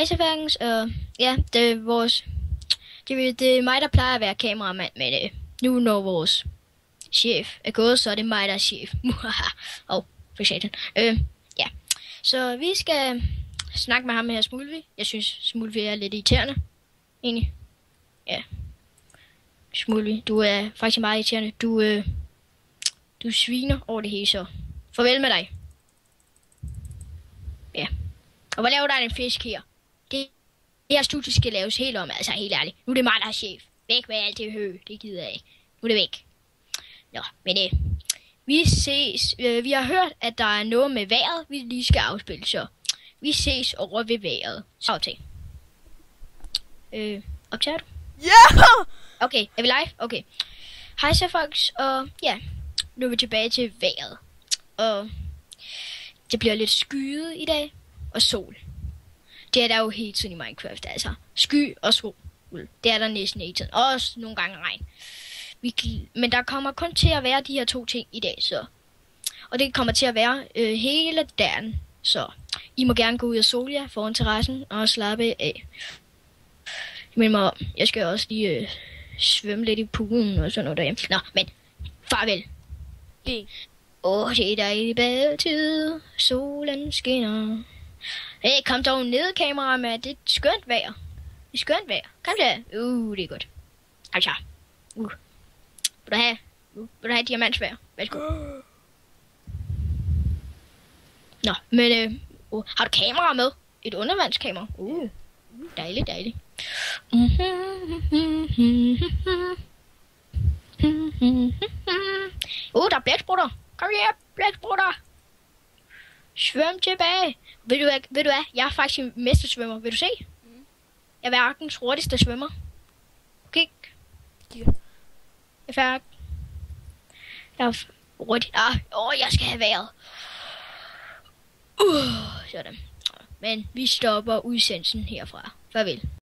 Hej Safagens, ja, det er vores... Det er mig, der plejer at være kameramand, men nu når vores chef er gået, så er det mig, der er chef. For satan. Ja, så vi skal snakke med ham her Smulvi. Jeg synes, Smulvi er lidt irriterende, egentlig. Ja. Smulvi, du er faktisk meget irriterende. Du sviner over det hele, så farvel med dig. Ja. Og hvad laver der en fisk her? Det her studie skal laves helt om, altså helt ærligt. Nu er det mig, der er chef. Væk med alt det hø, det gider jeg ikke. Nu er det væk. Nå, men vi ses. Vi har hørt, at der er noget med vejret, vi lige skal afspille, så vi ses over ved vejret. Så til. Optager du? Ja! Yeah! Okay, er vi live? Okay. Hej så folks, og ja, nu er vi tilbage til vejret. Og det bliver lidt skyet i dag, og sol. Det er der jo hele tiden i Minecraft, altså. Sky og sol. Det er der næsten hele tiden. Også nogle gange regn. Men der kommer kun til at være de her to ting i dag, så. Og det kommer til at være hele dagen, så. I må gerne gå ud og sole jer foran terrassen og slappe af. Men jeg skal også lige svømme lidt i poolen og sådan noget derhjemme. Nå, men farvel. Det er dejlig badetid. Solen skinner. Hey, kom dog ned, kameramand. Det er skønt vejr. Det er skønt vejr. Kom der. Det er godt. Altså. Vil du have diamantsvær? Værsgo. Nå, men har du kamera med? Et undervandskamera? Dejligt, dejligt. Der er blæksprutter. Kom her, blæksprutter. Svøm tilbage. Ved du hvad? Jeg er faktisk en mestersvømmer. Vil du se? Jeg er verdens hurtigste svømmer. Okay. Jeg er hurtigt. Jeg skal have vejret. Sådan. Men vi stopper udsendelsen herfra. Farvel.